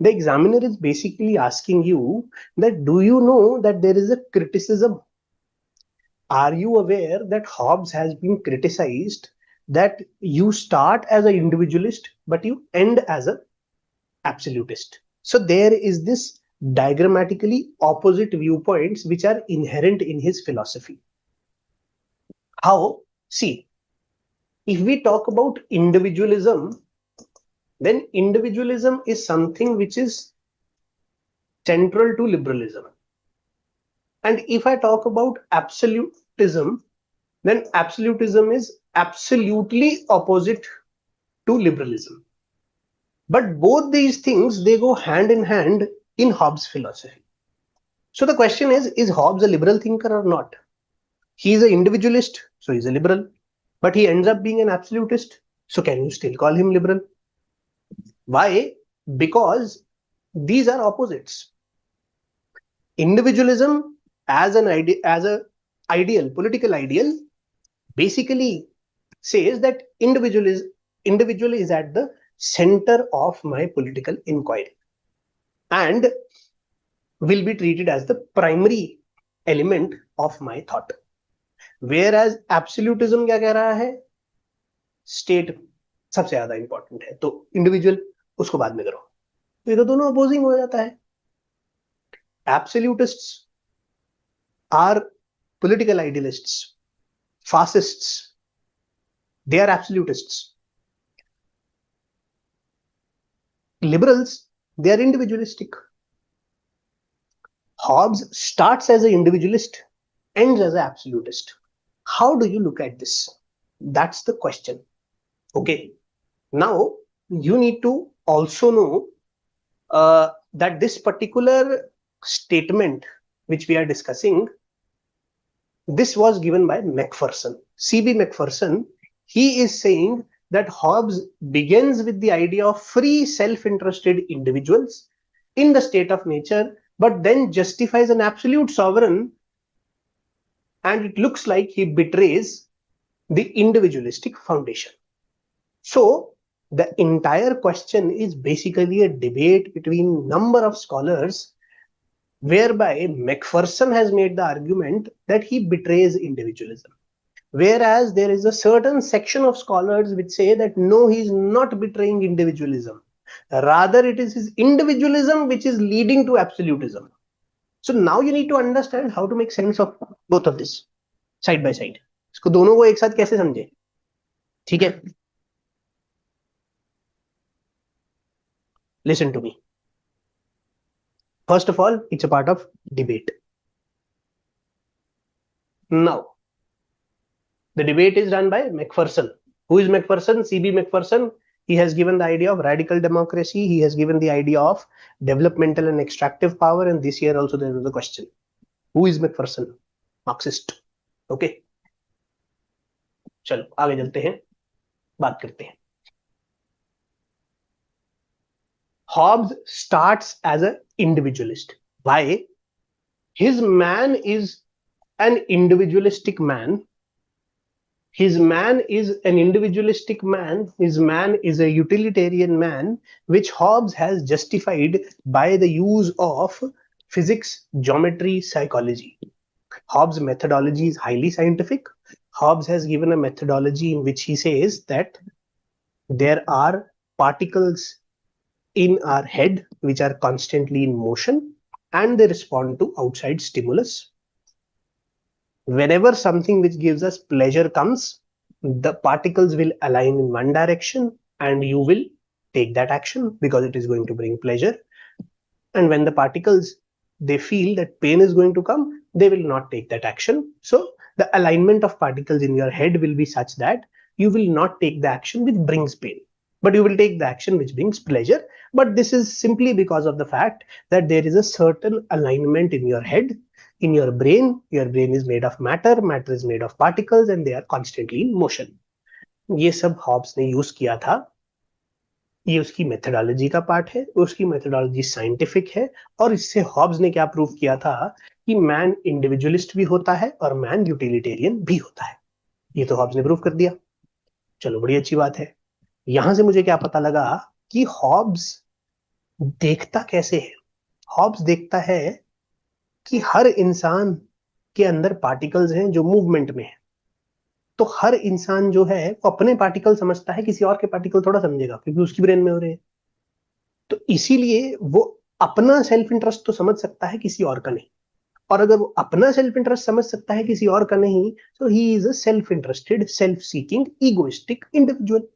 The examiner is basically asking you that do you know that there is a criticism? Are you aware that Hobbes has been criticized that you start as an individualist but you end as an absolutist? So there is this diagrammatically opposite viewpoints which are inherent in his philosophy. How? See, if we talk about individualism, then individualism is something which is central to liberalism. And if I talk about absolutism, then absolutism is absolutely opposite to liberalism. But both these things, they go hand in hand in Hobbes' philosophy. So the question is Hobbes a liberal thinker or not? He is an individualist, so he's a liberal. But he ends up being an absolutist. So can you still call him liberal? Why? Because these are opposites. Individualism as an idea, as a ideal, political ideal, basically says that individual is at the center of my political inquiry and will be treated as the primary element of my thought. Whereas absolutism क्या कह रहा है? State सबसे ज्यादा important है, तो individual उसको बाद में करो. तो ये तो दोनों अपोजिंग हो जाता है. Absolutists are political idealists, fascists. They are absolutists. Liberals, they are individualistic. Hobbes starts as an individualist, ends as an absolutist. How do you look at this? That's the question. Okay. Now, you need to also know that this particular statement which we are discussing, this was given by Macpherson. C.B. Macpherson, he is saying that Hobbes begins with the idea of free self-interested individuals in the state of nature, but then justifies an absolute sovereign, and it looks like he betrays the individualistic foundation. So the entire question is basically a debate between number of scholars, whereby Macpherson has made the argument that he betrays individualism, whereas there is a certain section of scholars which say that no, he is not betraying individualism, rather it is his individualism which is leading to absolutism. So now you need to understand how to make sense of both of this side by side. इसको दोनों को एक साथ कैसे समझे? ठीक है? Listen to me. First of all, it's a part of debate. Now, the debate is done by Macpherson. Who is Macpherson? C.B. Macpherson. He has given the idea of radical democracy. He has given the idea of developmental and extractive power. And this year also there was a question. Who is Macpherson? Marxist. Okay. चलो आगे चलते हैं, बात करते हैं. Hobbes starts as an individualist. Why? His man is an individualistic man. His man is an individualistic man. His man is a utilitarian man, which Hobbes has justified by the use of physics, geometry, psychology. Hobbes' methodology is highly scientific. Hobbes has given a methodology in which he says that there are particles in our head which are constantly in motion and they respond to outside stimulus. Whenever something which gives us pleasure comes, the particles will align in one direction and you will take that action because it is going to bring pleasure. And when the particles, they feel that pain is going to come, they will not take that action. So the alignment of particles in your head will be such that you will not take the action which brings pain, but you will take the action which brings pleasure. But this is simply because of the fact that there is a certain alignment in your head, in your brain. Your brain is made of matter, matter is made of particles, and they are constantly in motion. ये सब Hobbs ने use किया था. ये उसकी methodology का part है. उसकी मेथोडोलॉजी साइंटिफिक है और इससे हॉब्स ने क्या प्रूव किया था कि मैन इंडिविजुअलिस्ट भी होता है और मैन यूटिलिटेरियन भी होता है. ये तो हॉब्स ने प्रूव कर दिया. चलो बड़ी अच्छी बात है. यहां से मुझे क्या पता लगा कि हॉब्स देखता कैसे है? हॉब्स देखता है कि हर इंसान के अंदर पार्टिकल्स हैं जो मूवमेंट में है। तो हर इंसान जो है वो अपने पार्टिकल समझता है, किसी और के पार्टिकल थोड़ा समझेगा, क्योंकि उसकी ब्रेन में हो रहे हैं। तो इसीलिए वो अपना सेल्फ इंटरेस्ट तो समझ सकता है, किसी और का नहीं। और अगर वो अपना सेल्फ इंटरेस्ट समझ सकता है, किसी और का नहीं, तो he is a self interested, self seeking, egoistic individual.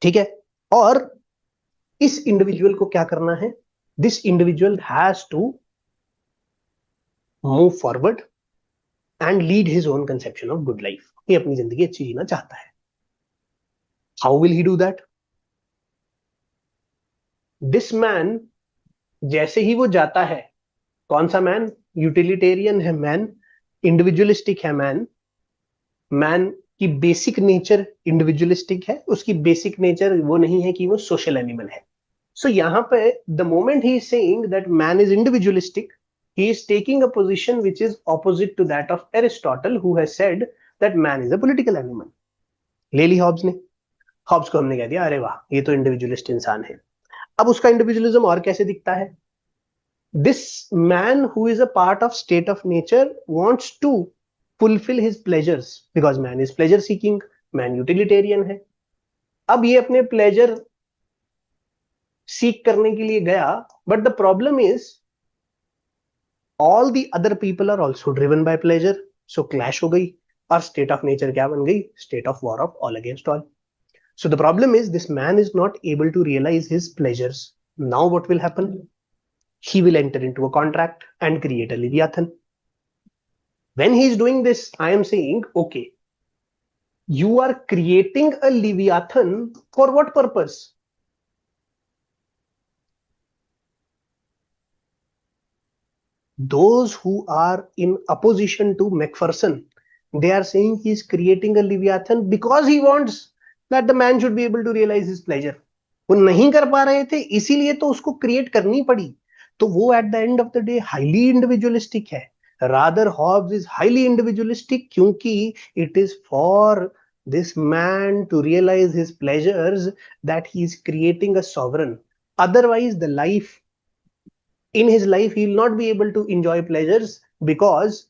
ठीक है। और इस इंडिविजुअल को क्या करना है? This individual has to move forward and lead his own conception of good life. ये अपनी जिंदगी अच्छी जीना चाहता है। How will he do that? This man, जैसे ही वो जाता है, कौन सा मैन? यूटिलिटेरियन है मैन, इंडिविजुअलिस्टिक है मैन। मैन की बेसिक नेचर इंडिविजुअलिस्टिक है, उसकी बेसिक नेचर वो नहीं है कि वो सोशल एनिमल है। सो यहाँ पे the moment he is saying that man is individualistic, he is taking a position which is opposite to that of Aristotle, who has said that man is a political animal. ले ली Hobbs ने। Hobbs को हमने कह दिया अरे वाह ये तो इंडिविजुअलिस्ट इंसान है। अब उसका इंडिविजुअलिज्म और कैसे दिखता है? This man who is a part of state of nature wants to fulfil his pleasures, because man is pleasure seeking, man utilitarian है। अब ये अपने प्लेजर सीक करने के लिए गया, but the problem is all the other people are also driven by pleasure. So clash हो गई, और स्टेट ऑफ नेचर क्या बन गई? State of war of all against all. So the problem is this man is not able to realize his pleasures. Now what will happen? He will enter into a contract and create a Leviathan. When he is doing this, I am saying, okay, you are creating a Leviathan for what purpose? Those who are in opposition to Macpherson, they are saying he is creating a Leviathan because he wants that the man should be able to realize his pleasure. वो नहीं कर पा रहे थे, इसीलिए तो उसको create करनी पड़ी। तो वो at the end of the day highly individualistic है। Rather Hobbes is highly individualistic, क्योंकि it is for this man to realise his pleasures that he is creating a sovereign. Otherwise the life, in his life he will not be able to enjoy pleasures because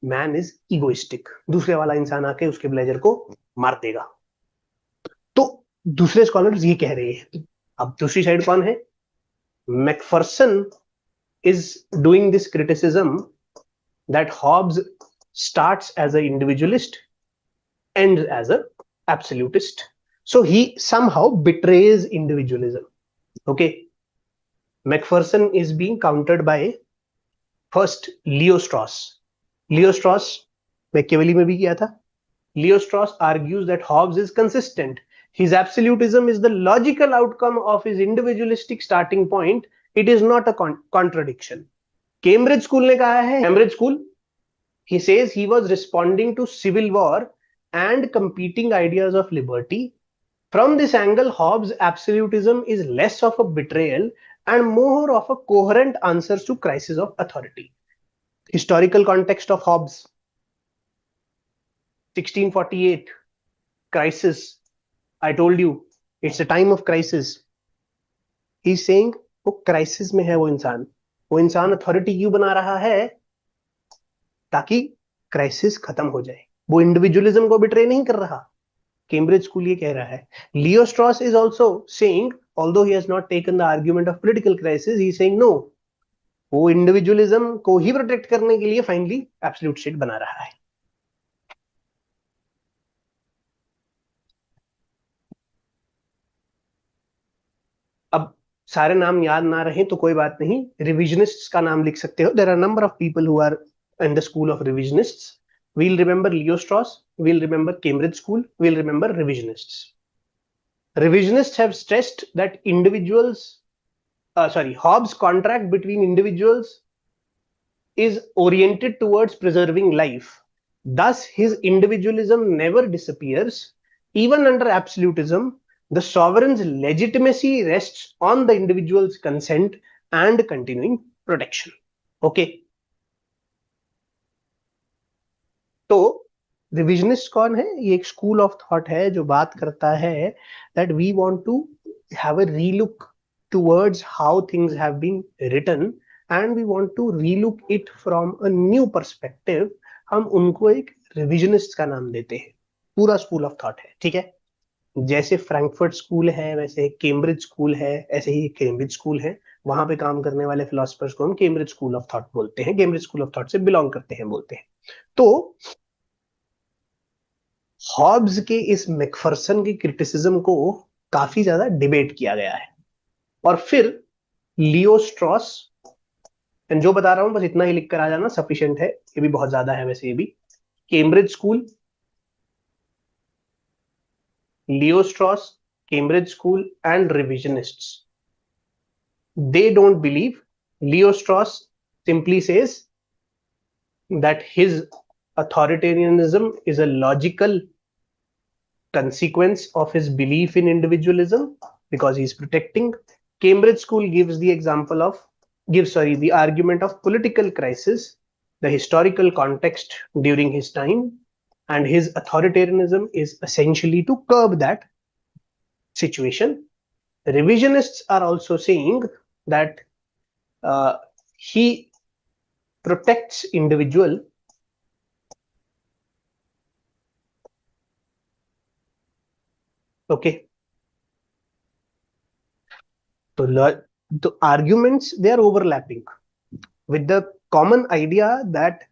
man is egoistic. दूसरे वाला इंसान आके उसके pleasure को मार देगा। तो दूसरे स्कॉलर्स ये कह रहे हैं। अब दूसरी साइड कौन है? Macpherson is doing this criticism that Hobbes starts as an individualist, ends as an absolutist. So he somehow betrays individualism. Okay. Macpherson is being countered by first Leo Strauss. Leo Strauss Machiavelli में भी किया था। Leo Strauss argues that Hobbes is consistent. His absolutism is the logical outcome of his individualistic starting point. It is not a contradiction. Cambridge School ने कहा है, Cambridge School, he says he was responding to civil war and competing ideas of liberty. From this angle, Hobbes' absolutism is less of a betrayal and more of a coherent answer to crisis of authority. Historical context of Hobbes: 1648, crisis. I told you, it's a time of crisis. He's saying वो crisis में है वो इंसान authority क्यों बना रहा है? ताकि क्राइसिस खत्म हो जाए। वो इंडिविजुअलिज्म को बिट्रे नहीं कर रहा। कैम्ब्रिज स्कूल ये कह रहा है। Leo Strauss is also saying, although he has not taken the argument of political crisis, he is saying no, वो इंडिविजुअलिज्म को ही प्रोटेक्ट करने के लिए फाइनली एब्सोल्यूट स्टेट बना रहा है। अब सारे नाम याद ना रहे तो कोई बात नहीं, रिविजनिस्ट्स का नाम लिख सकते हो। There are number of people who are in the school of revisionists. We'll remember Leo Strauss, we'll remember Cambridge School, we'll remember revisionists. Revisionists have stressed that Hobbes' contract between individuals is oriented towards preserving life. Thus, his individualism never disappears. Even under absolutism, the sovereign's legitimacy rests on the individual's consent and continuing protection. Okay. तो revisionist कौन है? ये एक school of thought है जो बात करता है that we want to have a relook towards how things have been written and we want to relook it from a new perspective, हम उनको एक रिविजनिस्ट का नाम देते हैं. पूरा स्कूल ऑफ थॉट है, ठीक है. जैसे फ्रैंकफर्ट स्कूल है, वैसे केम्ब्रिज स्कूल है, ऐसे ही केम्ब्रिज स्कूल है. वहां पे काम करने वाले फिलोसफर्स को हम केम्ब्रिज स्कूल ऑफ थॉट बोलते हैं, केम्ब्रिज स्कूल ऑफ थॉट से बिलोंग करते हैं बोलते हैं. तो हॉब्स के इस मैकफर्सन की क्रिटिसिज्म को काफी ज्यादा डिबेट किया गया है. और फिर लियो स्ट्रॉस, जो बता रहा हूं बस इतना ही लिख कर आ जाना, सफिशिएंट है, ये भी बहुत ज्यादा है वैसे. ये भी Cambridge school, Leo Strauss, Cambridge school and revisionists, they don't believe. Leo Strauss simply says that his authoritarianism is a logical consequence of his belief in individualism because he is protecting. Cambridge School gives the example of the argument of political crisis, the historical context during his time, and his authoritarianism is essentially to curb that situation. Revisionists are also saying that he protects individual okay. So the arguments, they are overlapping with the common idea that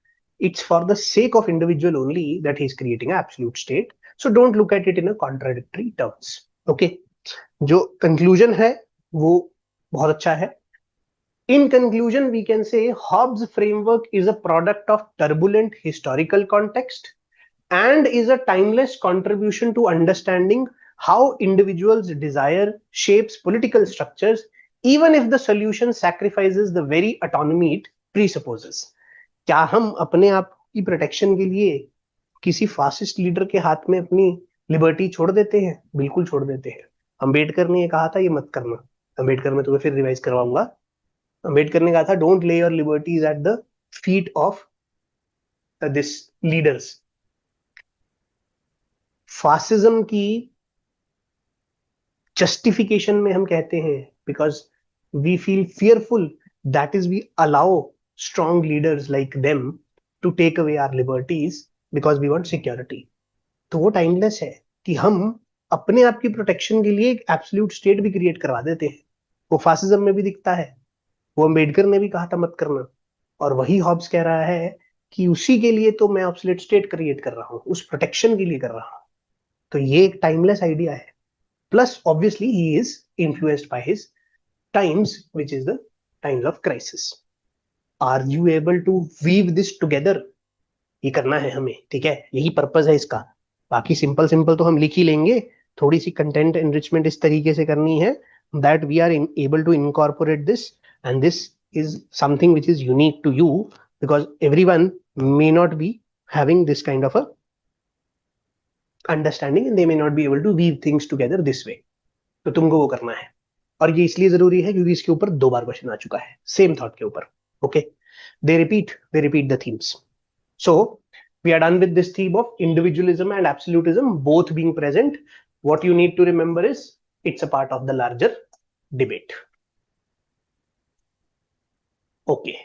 it's for the sake of individual only that he's creating an absolute state. So don't look at it in a contradictory terms. Okay, जो conclusion है वो बहुत अच्छा है. In conclusion, we can say Hobbes' framework is a product of turbulent historical context and is a timeless contribution to understanding how individuals' desire shapes political structures, even if the solution sacrifices the very autonomy it presupposes. क्या हम अपने आप की protection के लिए किसी fascist leader के हाथ में अपनी लिबर्टी छोड़ देते हैं? बिल्कुल छोड़ देते हैं. अंबेडकर ने कहा था ये मत करना. अंबेडकर में तुम्हें फिर रिवाइज करवाऊंगा. अंबेडकर ने कहा था don't lay your liberties at the feet of this leaders. Fascism की जस्टिफिकेशन में हम कहते हैं because we feel fearful, that is we allow strong leaders like them to take away our liberties because we want security. तो वो timeless है कि हम अपने आप की प्रोटेक्शन के लिए एक एब्सोल्यूट स्टेट भी क्रिएट करवा देते हैं. वो फासिज्म में भी दिखता है, वो अंबेडकर ने भी कहा था मत करना, और वही हॉब्स कह रहा है कि उसी के लिए तो मैं ऑब्सोल्यूट स्टेट क्रिएट कर रहा हूं, उस प्रोटेक्शन के लिए कर रहा हूं. तो ये एक टाइमलेस आइडिया है. Plus obviously he is influenced by his times which is the times of crisis. Are you able to weave this together? ये करना है हमें, ठीक है, यही पर्पस है इसका. बाकी सिंपल सिंपल तो हम लिख ही लेंगे, थोड़ी सी कंटेंट एनरिचमेंट इस तरीके से करनी है that we are able to incorporate this. And this is something which is unique to you because everyone may not be having this kind of a understanding and they may not be able to weave things together this way. तो तुमको वो करना है, और ये इसलिए जरूरी है क्योंकि इसके ऊपर 2 बार क्वेश्चन आ चुका है सेम थॉट के ऊपर. Okay, they repeat the themes. So we are done with this theme of individualism and absolutism both being present. What you need to remember is it's a part of the larger debate. Okay.